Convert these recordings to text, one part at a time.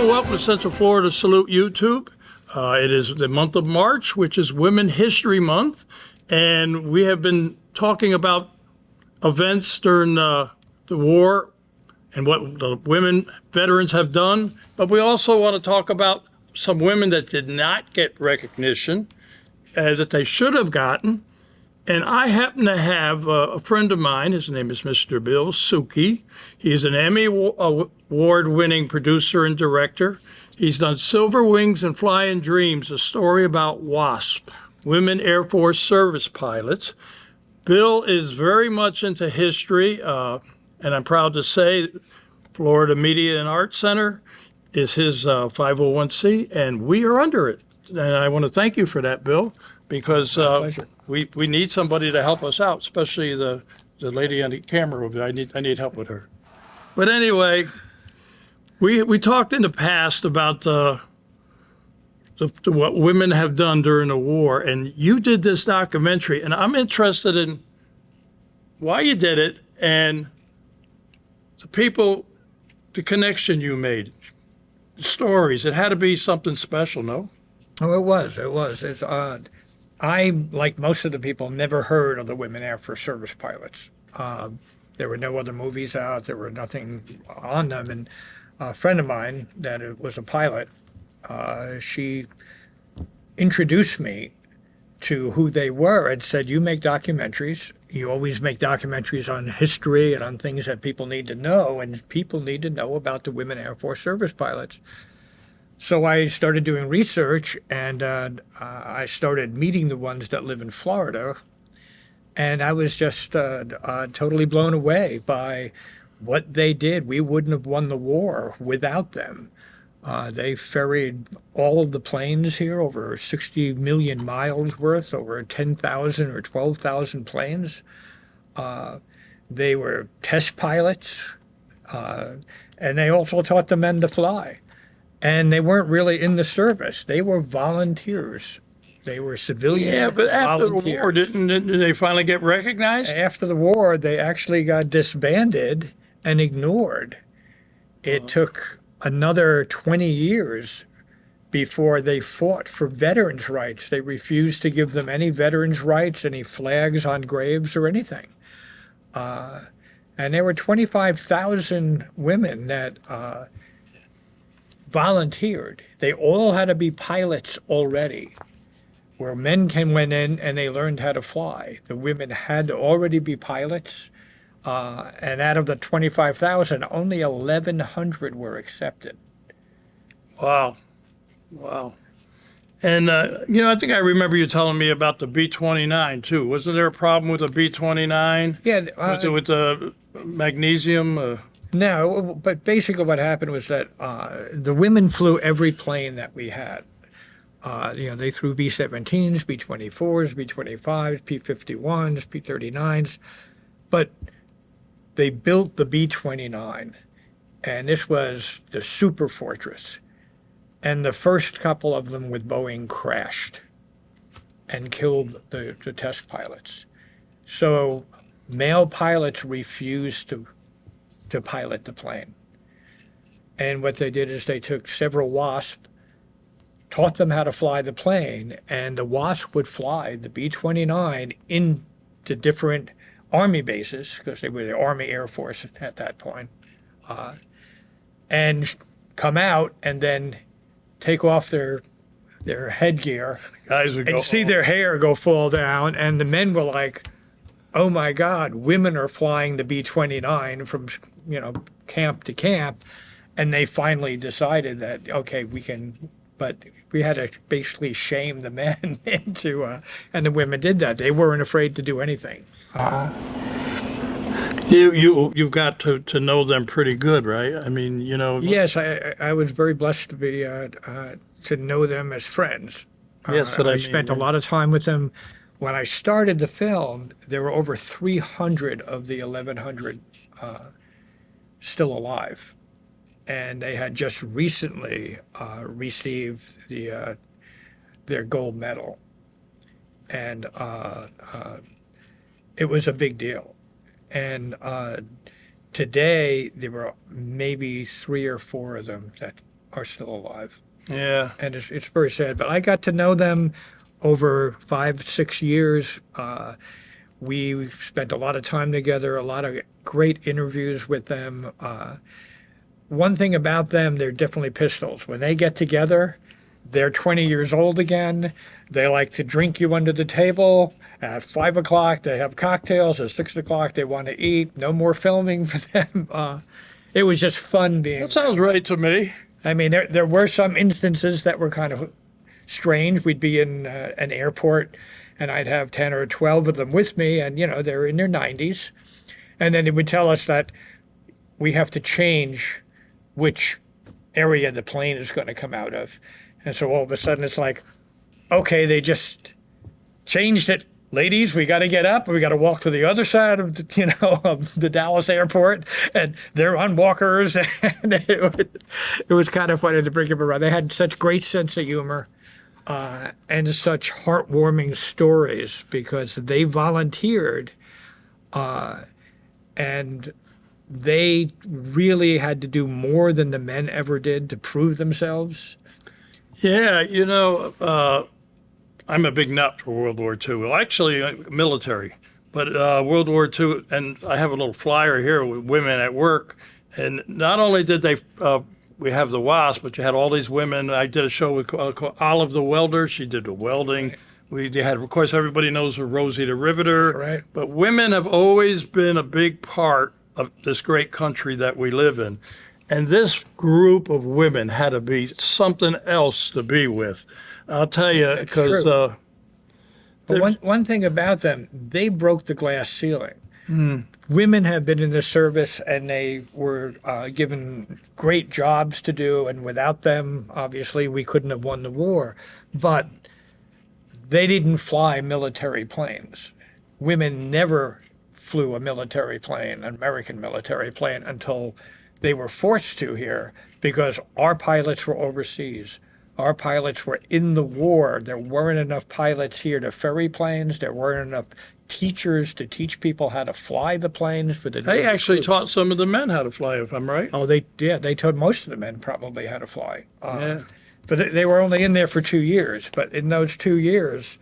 and welcome to Central Florida Salute YouTube. It is the month of March, which is Women History Month, and we have been talking about events during the war and what the women veterans have done, but we also want to talk about some women that did not get recognition that they should have gotten. And I happen to have a friend of mine. His name is Mr. Bill Suchy. He is an Emmy Award-winning producer and director. He's done Silver Wings and Flying Dreams, a story about WASP, Women Air Force Service Pilots. Bill is very much into history, and I'm proud to say Florida Media and Arts Center is his 501c, and we are under it. And I want to thank you for that, Bill, because we need somebody to help us out, especially the lady on the camera. I need help with her. But anyway, we talked in the past about what women have done during the war, and you did this documentary, and I'm interested in why you did it and the people, the connection you made, the stories. It had to be something special, no? Oh, it was. It's I, like most of the people, never heard of the Women Air Force Service Pilots. There were no other movies out. There were nothing on them. And a friend of mine that was a pilot, she introduced me to who they were and said, you make documentaries. You always make documentaries on history and on things that people need to know, and people need to know about the Women Air Force Service Pilots. So I started doing research, and I started meeting the ones that live in Florida, and I was just totally blown away by what they did. We wouldn't have won the war without them. They ferried all of the planes here, over 60 million miles worth, over 10,000 or 12,000 planes. They were test pilots, and they also taught the men to fly. And they weren't really in the service. They were volunteers. They were civilian Yeah, but after volunteers. the war, didn't they finally get recognized? After the war, they actually got disbanded and ignored. It took another 20 years before they fought for veterans' rights. They refused to give them any veterans' rights, any flags on graves or anything. And there were 25,000 women that volunteered. They all had to be pilots already, where men went in and they learned how to fly. The women had to already be pilots, and out of the 25,000, only 1,100 were accepted. Wow. And, I think I remember you telling me about the B-29, too. Wasn't there a problem with the B-29? Yeah. With the magnesium? No, but basically what happened was that the women flew every plane that we had. They flew B-17s, B-24s, B-25s, P-51s, P-39s, but they built the B-29, and this was the super fortress. And the first couple of them with Boeing crashed and killed the test pilots. So male pilots refused to pilot the plane. And what they did is they took several WASP, taught them how to fly the plane, and the WASP would fly the B-29 into different Army bases, because they were the Army Air Force at that point, and come out and then take off their headgear and see their hair fall down. And the men were like, oh my God, women are flying the B-29 from camp to camp. And they finally decided that, okay, we can, but we had to basically shame the men into, and the women did that. They weren't afraid to do anything. You've got to know them pretty good, right? I mean, Yes, I was very blessed to be, to know them as friends. Yes, I spent a lot of time with them. When I started the film, there were over 300 of the 1,100 still alive. And they had just recently received their gold medal. And it was a big deal. And today, there were maybe 3 or 4 of them that are still alive. Yeah. And it's very sad. But I got to know them over 5, 6 years. We spent a lot of time together, a lot of great interviews with them. One thing about them, they're definitely pistols. When they get together, they're 20 years old again. They like to drink you under the table. At 5 o'clock, they have cocktails. At 6 o'clock, they want to eat. No more filming for them. It was just fun being. That sounds right to me. I mean, there were some instances that were kind of strange. We'd be in an airport, and I'd have 10 or 12 of them with me, and, they're in their 90s. And then they would tell us that we have to change which area the plane is going to come out of. And so all of a sudden it's like, okay, they just changed it. Ladies, we got to get up. We got to walk to the other side of of the Dallas airport, and they're on walkers. And it was kind of funny to bring them around. They had such great sense of humor and such heartwarming stories because they volunteered, and they really had to do more than the men ever did to prove themselves. Yeah, I'm a big nut for World War II. Well, actually, military, but World War II, and I have a little flyer here with women at work. And not only did we have the WASP, but you had all these women. I did a show with called Olive the Welder. She did the welding. We had, of course, everybody knows her, Rosie the Riveter. Right. But women have always been a big part of this great country that we live in. And this group of women had to be something else to be with. I'll tell you, because one thing about them, they broke the glass ceiling. Women have been in the service, and they were given great jobs to do. And without them, obviously, we couldn't have won the war. But they didn't fly military planes. Women never flew a military plane, an American military plane, until they were forced to here because our pilots were overseas. Our pilots were in the war. There weren't enough pilots here to ferry planes. There weren't enough teachers to teach people how to fly the planes for the. They actually taught some of the men how to fly, if I'm right. Oh, they taught most of the men probably how to fly. Yeah. But they were only in there for 2 years. But in those 2 years,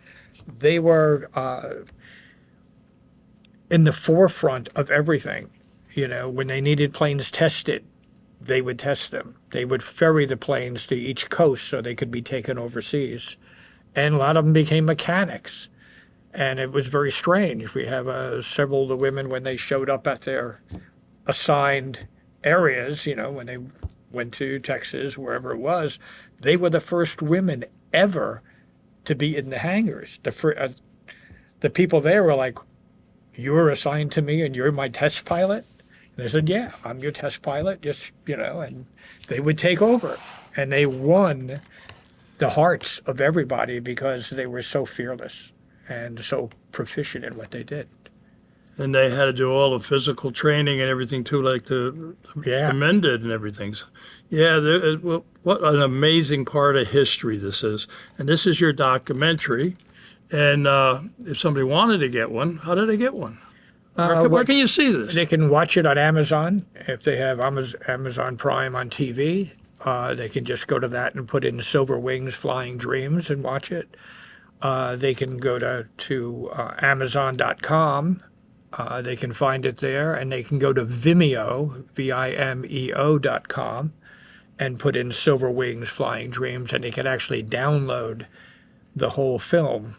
they were in the forefront of everything. When they needed planes tested, they would test them. They would ferry the planes to each coast so they could be taken overseas. And a lot of them became mechanics. And it was very strange. We have several of the women, when they showed up at their assigned areas, when they went to Texas, wherever it was, they were the first women ever to be in the hangars. The people there were like, "You're assigned to me and you're my test pilot?" And they said, "Yeah, I'm your test pilot." And they would take over. And they won the hearts of everybody because they were so fearless and so proficient in what they did. And they had to do all the physical training and everything too, like the men did and everything. So, what an amazing part of history this is. And this is your documentary. And if somebody wanted to get one, how do they get one? Where can you see this? They can watch it on Amazon. If they have Amazon Prime on TV, they can just go to that and put in Silver Wings Flying Dreams and watch it. They can go to Amazon.com. They can find it there, and they can go to Vimeo, Vimeo.com, and put in Silver Wings Flying Dreams, and they can actually download the whole film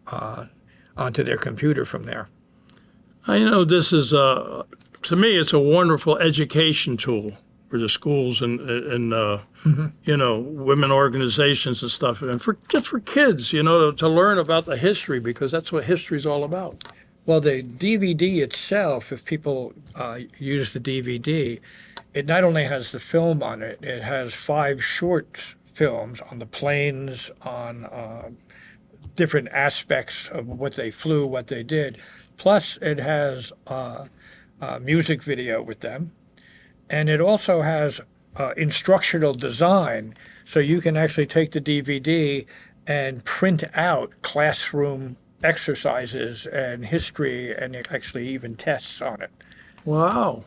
onto their computer from there. I know this is, to me, it's a wonderful education tool for the schools and women organizations and stuff, and just for kids, to learn about the history, because that's what history's all about. Well, the DVD itself, if people use the DVD, it not only has the film on it, it has 5 short films on the planes, on different aspects of what they flew, what they did. Plus, it has a music video with them. And it also has instructional design, so you can actually take the DVD and print out classroom exercises and history and actually even tests on it. Wow,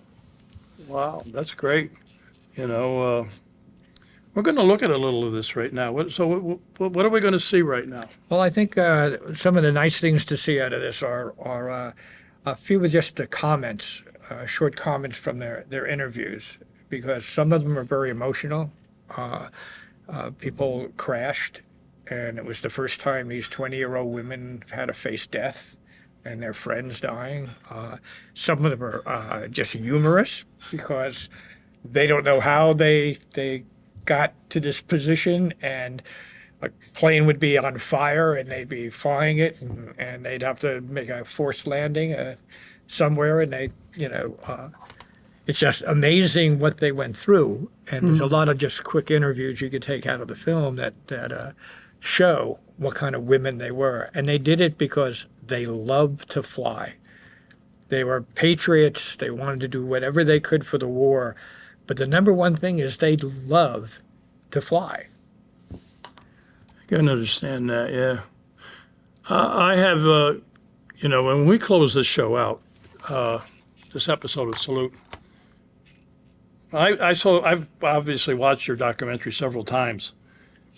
that's great. We're going to look at a little of this right now. What are we going to see right now? Well, I think some of the nice things to see out of this are a few of just the comments, short comments from their interviews, because some of them are very emotional. People crashed, and it was the first time these 20-year-old women had to face death and their friends dying. Some of them are just humorous because they don't know how they got to this position, and a plane would be on fire and they'd be flying it, and they'd have to make a forced landing somewhere, and it's just amazing what they went through. And there's a lot of just quick interviews you could take out of the film that show what kind of women they were. And they did it because they loved to fly. They were patriots. They wanted to do whatever they could for the war. But the number one thing is they love to fly. I can understand that, yeah. I have, when we close this show out, this episode of Salute, I've obviously watched your documentary several times,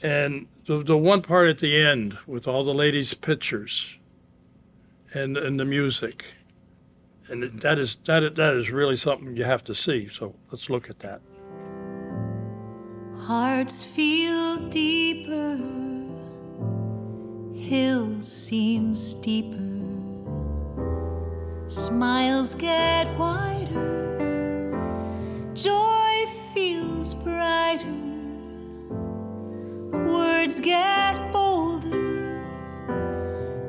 and the one part at the end with all the ladies' pictures and the music, and that is really something you have to see. So let's look at that. Hearts feel deeper, hills seem steeper, smiles get wider, joy feels brighter, words get bolder,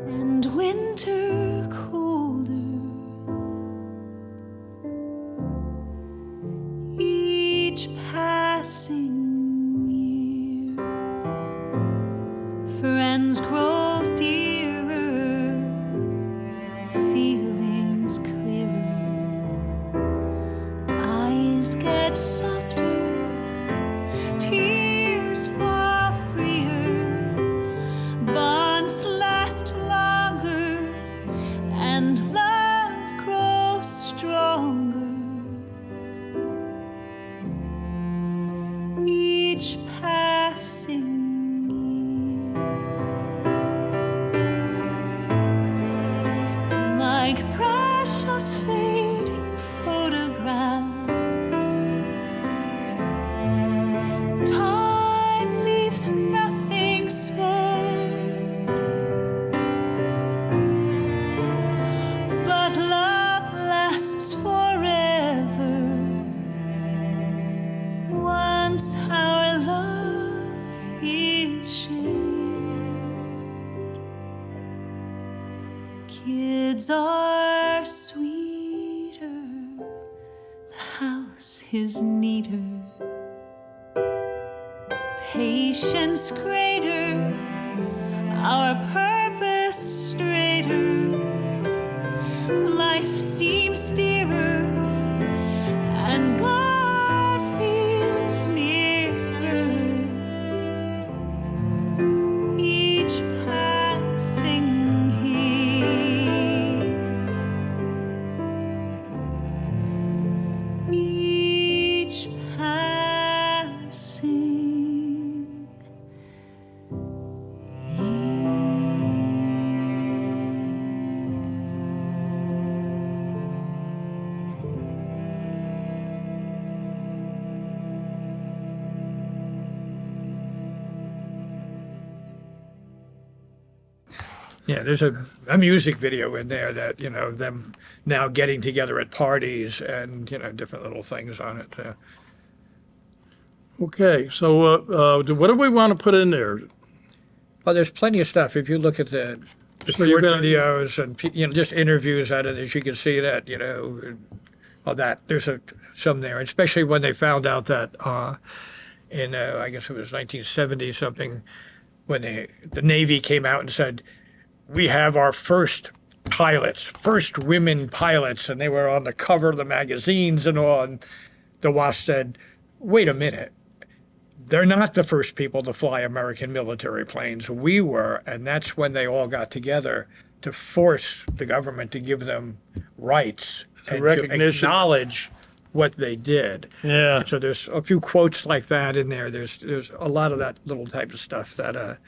and winter colder. Each passing year, friends grow dearer, feelings clearer, eyes get softer, tears fall freer, bonds last longer, and love grows stronger. Each passing year, like precious fading photographs, time leaves nothing spared, but love lasts forever. Once our love is shared, kids are sweeter, the house is neater, patience greater, our purpose straighter, life seems dearer, and God feels nearer. Each passing here, each passing Yeah, there's a music video in there that, them now getting together at parties and, different little things on it. Okay, so what do we want to put in there? Well, there's plenty of stuff. If you look at the So you're short gonna- videos and, just interviews out of this, you can see that, all that. There's some there, especially when they found out that in, I guess it was 1970 something, when the Navy came out and said, we have our first women pilots, and they were on the cover of the magazines and all. And the WASP said, wait a minute, they're not the first people to fly American military planes. We were, and that's when they all got together to force the government to give them rights and recognition. to acknowledge what they did. Yeah. So there's a few quotes like that in there. There's a lot of that little type of stuff that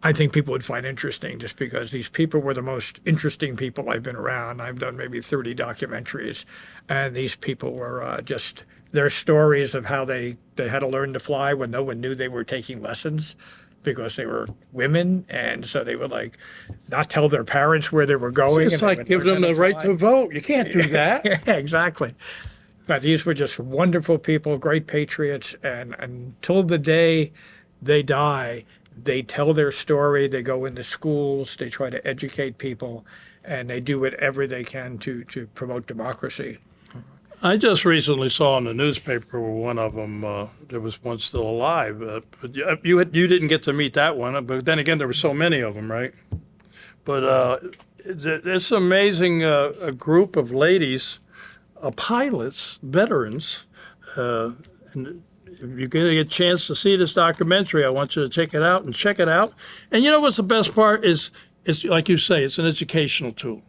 I think people would find interesting, just because these people were the most interesting people I've been around. I've done maybe 30 documentaries, and these people were just their stories of how they had to learn to fly when no one knew they were taking lessons, because they were women, and so they would like not tell their parents where they were going. It's and they like would give learn them how the to right fly. to vote. You can't do that. Yeah, exactly. But these were just wonderful people, great patriots, and until the day they die, they tell their story. They go into schools, they try to educate people, and they do whatever they can to promote democracy. I just recently saw in the newspaper where one of them, there was one still alive. But you didn't get to meet that one. But then again, there were so many of them, right? But it's amazing, a group of ladies, pilots, veterans. And if you're going to get a chance to see this documentary, I want you to check it out. And you know what's the best part is like you say, it's an educational tool.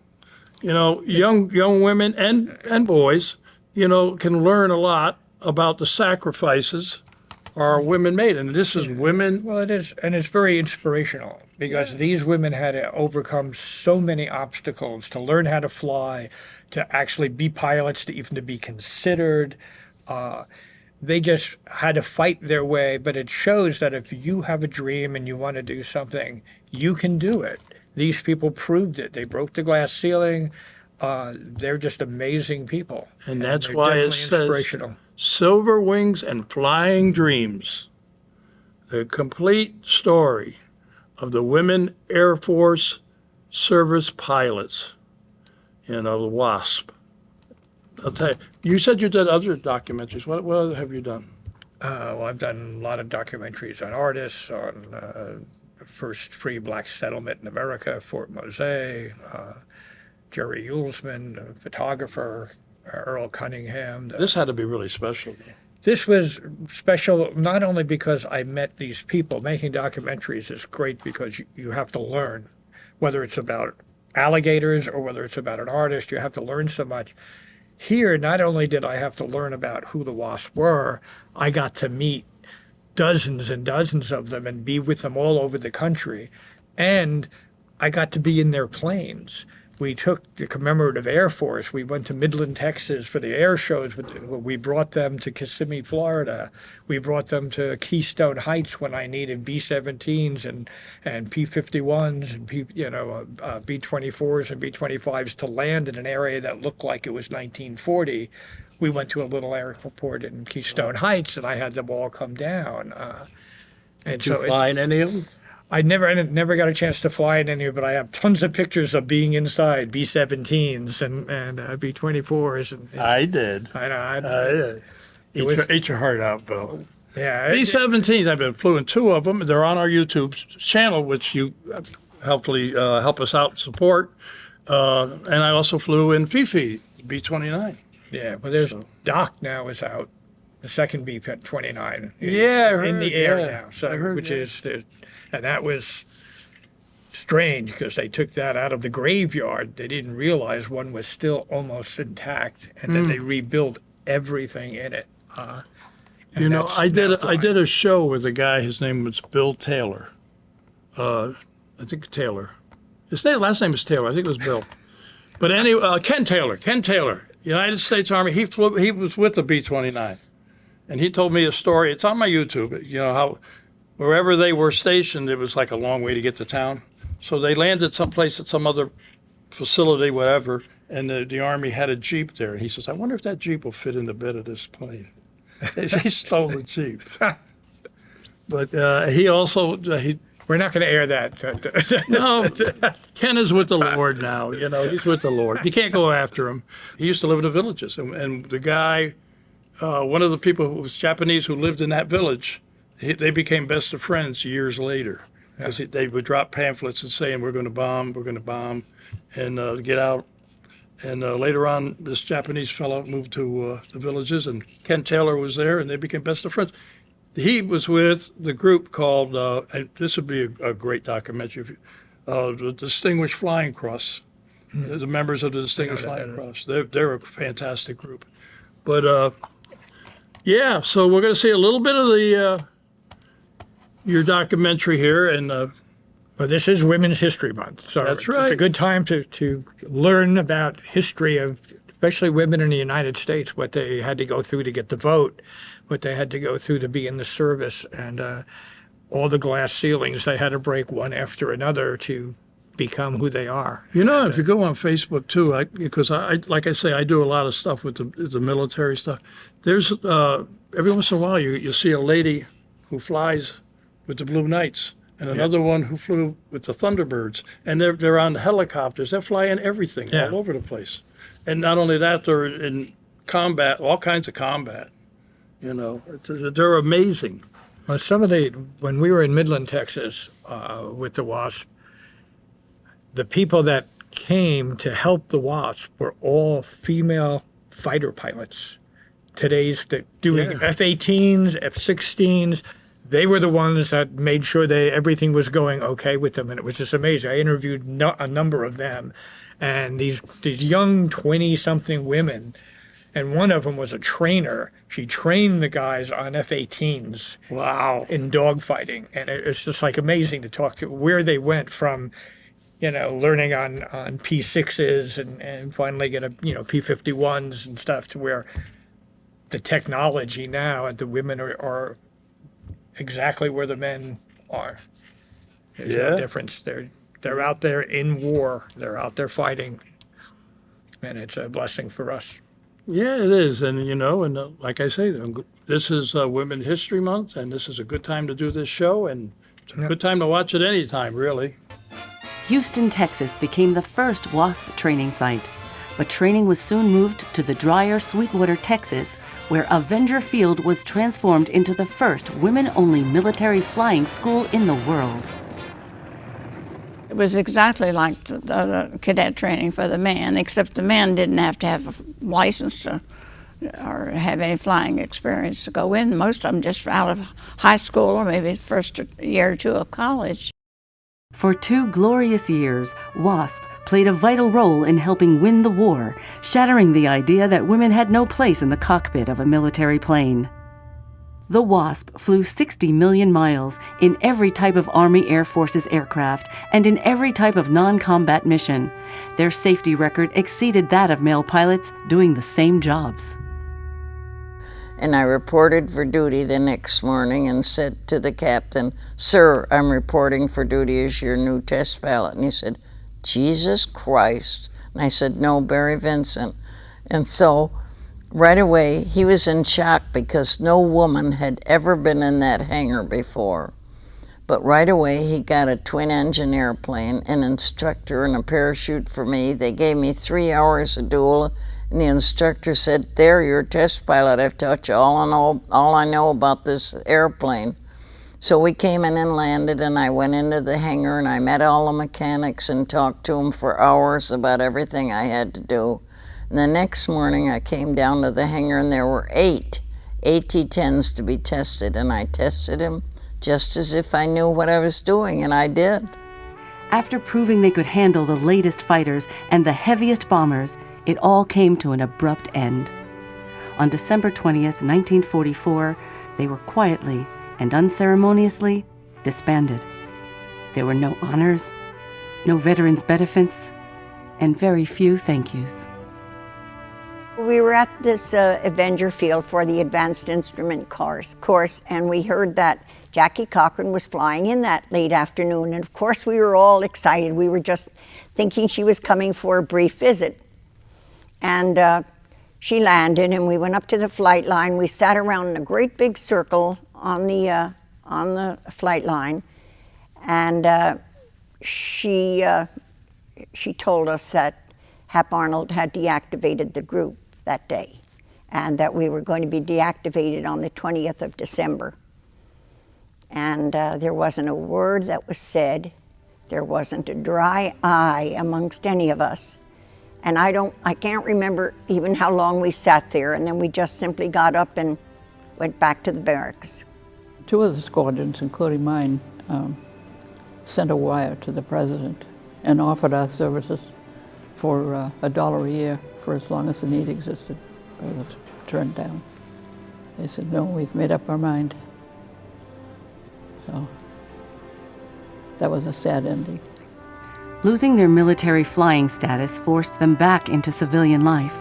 You know, young women and boys, you know, can learn a lot about the sacrifices our women made. And this is women. Well, it is, and it's very inspirational, because these women had to overcome so many obstacles to learn how to fly, to actually be pilots, to even to be considered. They just had to fight their way, but it shows that if you have a dream and you want to do something, you can do it. These people proved it. They broke the glass ceiling. They're just amazing people. And that's they're why it definitely says inspirational. Silver Wings and Flying Dreams, the complete story of the women Air Force service pilots, you know, the WASP. I'll tell you, you said you did other documentaries. What other have you done? Well, I've done a lot of documentaries on artists, on the first free black settlement in America, Fort Mose, Jerry Yulesman, a photographer, Earl Cunningham. This had to be really special. This was special not only because I met these people. Making documentaries is great because you have to learn, whether it's about alligators or whether it's about an artist, you have to learn so much. Here, not only did I have to learn about who the WASP were, I got to meet dozens and dozens of them and be with them all over the country. And I got to be in their planes. We took the commemorative Air Force. We went to Midland, Texas for the air shows. We brought them to Kissimmee, Florida. We brought them to Keystone Heights when I needed B-17s and P-51s and B-24s and B-25s to land in an area that looked like it was 1940. We went to a little airport in Keystone Heights, and I had them all come down. Did you fly in any of them? I never got a chance to fly in any, but I have tons of pictures of being inside B-17s and B-24s. And I did. I did. Eat your heart out, Bill. Yeah. B-17s, I've been flew in two of them. They're on our YouTube channel, which you helpfully help us out and support. And I also flew in Fifi, B-29. Yeah, well, there's Doc now is out. The second B-29 is Yeah, I in the heard, air yeah. now. So, I heard, which yeah. is, and that was strange because they took that out of the graveyard. They didn't realize one was still almost intact, and then they rebuilt everything in it. You know, that's I now did flying. a show with a guy. His name was Bill Taylor. I think Taylor. Last name is Taylor. I think it was Bill. But anyway, Ken Taylor, United States Army. He was with the B-29, and he told me a story. It's on my YouTube. You know how wherever they were stationed, it was like a long way to get to town. So they landed someplace at some other facility, whatever, and the Army had a Jeep there. And he says, I wonder if that Jeep will fit in the bed of this plane. He stole the Jeep. But he also, We're not going to air that. no, Ken is with the Lord now. You know, he's with the Lord. You can't go after him. He used to live in the villages. And the guy, one of the people who was Japanese who lived in that village, they became best of friends years later. Because they would drop pamphlets and saying, we're going to bomb, and get out. And later on, this Japanese fellow moved to the villages, and Ken Taylor was there, and they became best of friends. He was with the group called, and this would be a great documentary, the Distinguished Flying Cross, the members of the Distinguished Flying Cross. They're a fantastic group. But yeah, so we're going to see a little bit of the your documentary here, and But this is Women's History Month, so That's it's right. a good time to learn about history of especially women in the United States, what they had to go through to get the vote, what they had to go through to be in the service, and all the glass ceilings they had to break one after another to become who they are. if you go on Facebook too, because I like I say, I do a lot of stuff with the military stuff. There's every once in a while you see a lady who flies with the Blue Knights, and another one who flew with the Thunderbirds, and they're on helicopters. They're flying everything Yeah. all over the place, and not only that, they're in combat, all kinds of combat. They're amazing. Well, when we were in Midland, Texas, with the WASP, the people that came to help the WASP were all female fighter pilots. Doing Yeah. F-18s, F-16s. They were the ones that made sure everything was going okay with them, and it was just amazing. I interviewed a number of them, and these young 20-something women, and one of them was a trainer. She trained the guys on F-18s. Wow. In dogfighting, and it's just like amazing to talk to where they went from, learning on P6s and finally get P51s and stuff to where the technology now and the women are exactly where the men are. There's no Yeah. difference. They're out there in war. They're out there fighting, and it's a blessing for us. Yeah, it is, and like I say, this is Women History Month, and this is a good time to do this show, and it's a good time to watch it anytime, really. Houston, Texas became the first WASP training site, but training was soon moved to the drier Sweetwater, Texas, where Avenger Field was transformed into the first women-only military flying school in the world. It was exactly like the cadet training for the men, except the men didn't have to have a license or have any flying experience to go in. Most of them just out of high school or maybe first year or two of college. For 2 glorious years, WASP played a vital role in helping win the war, shattering the idea that women had no place in the cockpit of a military plane. The WASP flew 60 million miles in every type of Army Air Force's aircraft and in every type of non-combat mission. Their safety record exceeded that of male pilots doing the same jobs. And I reported for duty the next morning and said to the captain, "Sir, I'm reporting for duty as your new test pilot." And he said, "Jesus Christ." And I said, "No, Barry Vincent." And so right away, he was in shock because no woman had ever been in that hangar before. But right away, he got a twin-engine airplane, an instructor, and a parachute for me. They gave me 3 hours of duel, and the instructor said, "There, you're a test pilot. I've taught you all I know about this airplane." So we came in and landed, and I went into the hangar, and I met all the mechanics and talked to them for hours about everything I had to do. And the next morning, I came down to the hangar, and there were 8 AT-10s to be tested, and I tested them just as if I knew what I was doing, and I did. After proving they could handle the latest fighters and the heaviest bombers, it all came to an abrupt end. On December 20th, 1944, they were quietly and unceremoniously disbanded. There were no honors, no veterans' benefits, and very few thank yous. We were at this Avenger Field for the Advanced Instrument course, and we heard that Jackie Cochran was flying in that late afternoon, and of course we were all excited. We were just thinking she was coming for a brief visit. And she landed, and we went up to the flight line. We sat around in a great big circle on the flight line, and she told us that Hap Arnold had deactivated the group that day, and that we were going to be deactivated on the 20th of December. And there wasn't a word that was said. There wasn't a dry eye amongst any of us. And I can't remember even how long we sat there, and then we just simply got up and went back to the barracks. 2 of the squadrons, including mine, sent a wire to the president and offered our services for $1 a year for as long as the need existed. turned down. They said, no, we've made up our mind. So that was a sad ending. Losing their military flying status forced them back into civilian life.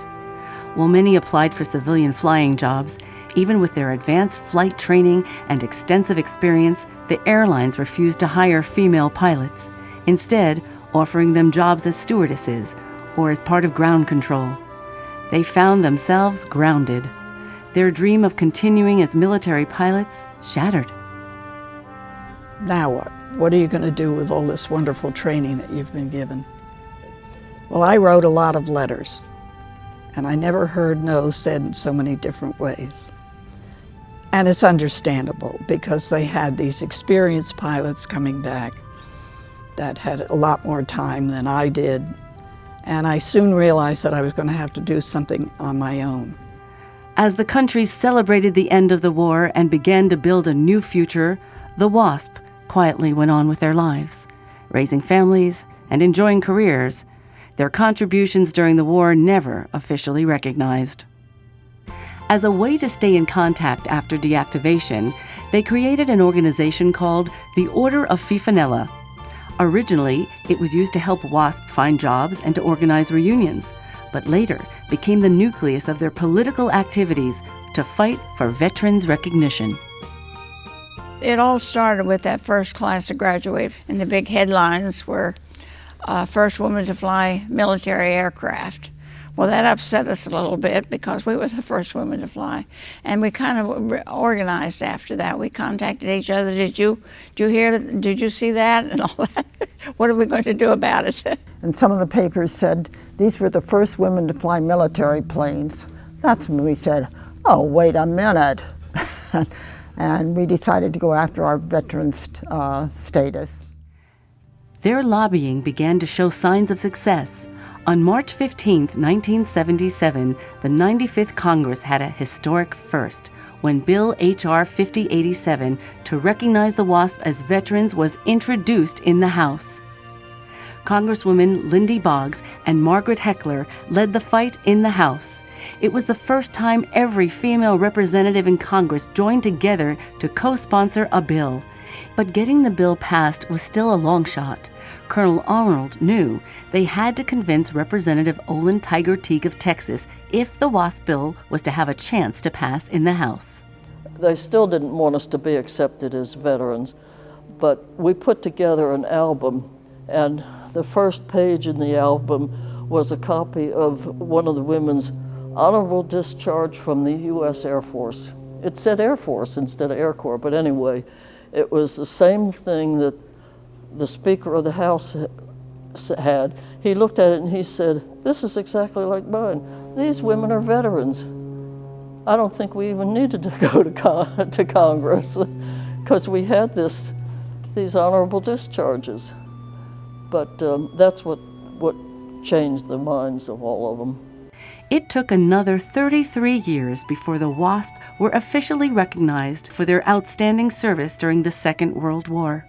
While many applied for civilian flying jobs, even with their advanced flight training and extensive experience, the airlines refused to hire female pilots, instead offering them jobs as stewardesses or as part of ground control. They found themselves grounded. Their dream of continuing as military pilots shattered. Now what? What are you going to do with all this wonderful training that you've been given? Well, I wrote a lot of letters, and I never heard no said in so many different ways. And it's understandable because they had these experienced pilots coming back that had a lot more time than I did. And I soon realized that I was going to have to do something on my own. As the country celebrated the end of the war and began to build a new future, the WASP quietly went on with their lives, raising families and enjoying careers, their contributions during the war never officially recognized. As a way to stay in contact after deactivation, they created an organization called the Order of Fifanella. Originally, it was used to help WASP find jobs and to organize reunions, but later became the nucleus of their political activities to fight for veterans' recognition. It all started with that first class to graduate, and the big headlines were first woman to fly military aircraft. Well, that upset us a little bit because we were the first women to fly, and we kind of organized after that. We contacted each other. Did you hear? Did you see that? And all that. What are we going to do about it? And some of the papers said these were the first women to fly military planes. That's when we said, oh, wait a minute. And we decided to go after our veterans status. Their lobbying began to show signs of success. On March 15, 1977, the 95th Congress had a historic first when Bill H.R. 5087 to recognize the WASP as veterans was introduced in the House. Congresswomen Lindy Boggs and Margaret Heckler led the fight in the House. It was the first time every female representative in Congress joined together to co-sponsor a bill. But getting the bill passed was still a long shot. Colonel Arnold knew they had to convince Representative Olin Tiger Teague of Texas if the WASP bill was to have a chance to pass in the House. They still didn't want us to be accepted as veterans, but we put together an album, and the first page in the album was a copy of one of the women's honorable discharge from the U.S. Air Force. It said Air Force instead of Air Corps, but anyway, it was the same thing that the Speaker of the House had. He looked at it and he said, this is exactly like mine. These women are veterans. I don't think we even needed to go to Congress because we had these honorable discharges. But that's what changed the minds of all of them. It took another 33 years before the WASP were officially recognized for their outstanding service during the Second World War.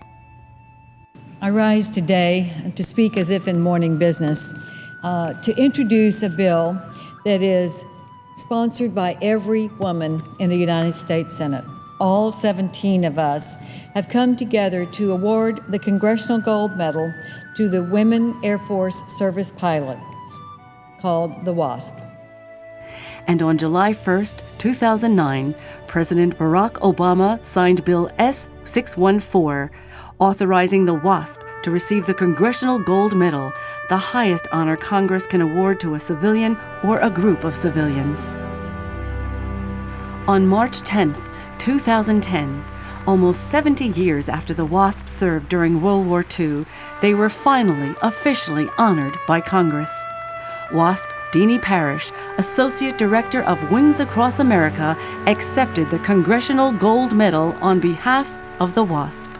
I rise today to speak as if in morning business, to introduce a bill that is sponsored by every woman in the United States Senate. All 17 of us have come together to award the Congressional Gold Medal to the Women Air Force Service Pilots, called the WASP. And on July 1st, 2009, President Barack Obama signed Bill S-614, authorizing the WASP to receive the Congressional Gold Medal, the highest honor Congress can award to a civilian or a group of civilians. On March 10th, 2010, almost 70 years after the WASP served during World War II, they were finally officially honored by Congress. WASP Deanie Parrish, Associate Director of Wings Across America, accepted the Congressional Gold Medal on behalf of the WASP.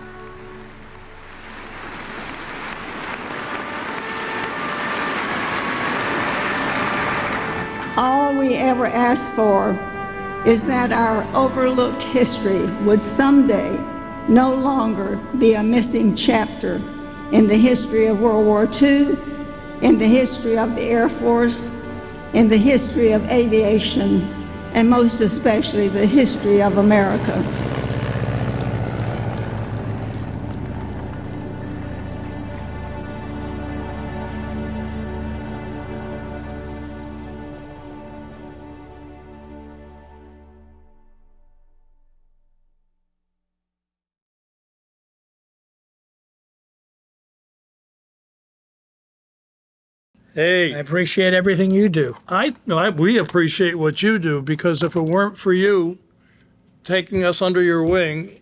All we ever asked for is that our overlooked history would someday no longer be a missing chapter in the history of World War II, in the history of the Air Force, in the history of aviation, and most especially the history of America. I Hey, appreciate everything you do. we appreciate what you do, because if it weren't for you taking us under your wing,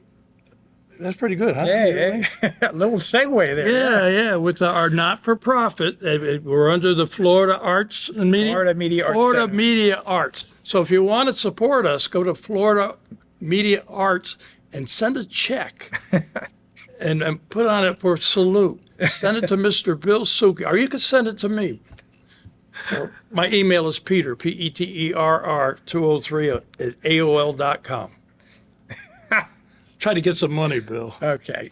that's pretty good, huh? Yeah, a little segue there. Yeah. With our not-for-profit, we're under the Florida Arts and Media. Florida Media Arts Florida Center. Media Arts. So if you want to support us, go to Florida Media Arts and send a check and put on it for Salute. Send it to Mr. Bill Suchy, or you can send it to me. My email is Peter, Peterr 203 at AOL.com. Try to get some money, Bill. Okay.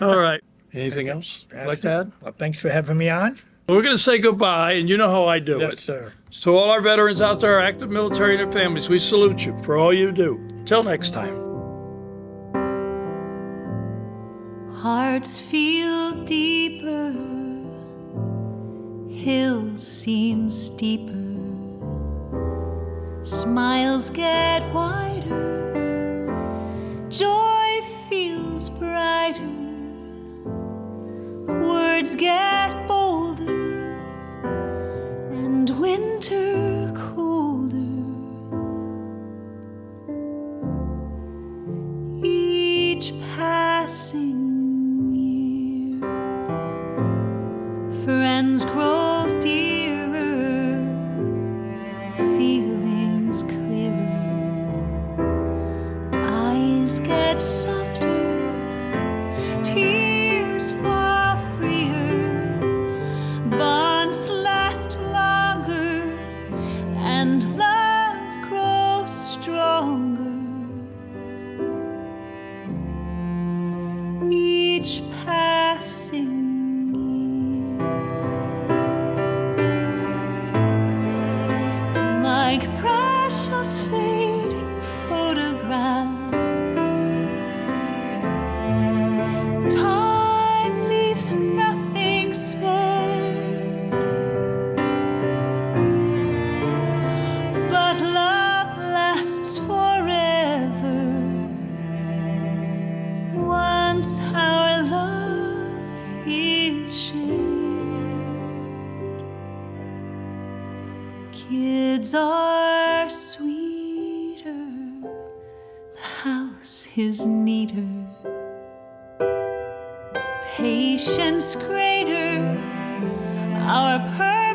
All right. Anything else like that? Well, thanks for having me on. We're going to say goodbye, and you know how I do Yes, it. sir. So all our veterans out there, our active military and their families, we salute you for all you do. Till next time. Hearts feel deeper, hills seem steeper, smiles get wider, joy feels brighter, words get bolder, and winter colder. Each passing friends grow dearer, feelings clearer, eyes get softer, tears fall freer, bonds last longer, and love grows stronger. Each passing like precious fading photographs, time leaves nothing spared, but love lasts forever. Once our love is shared, kids are sweeter, the house is neater, patience greater, our purpose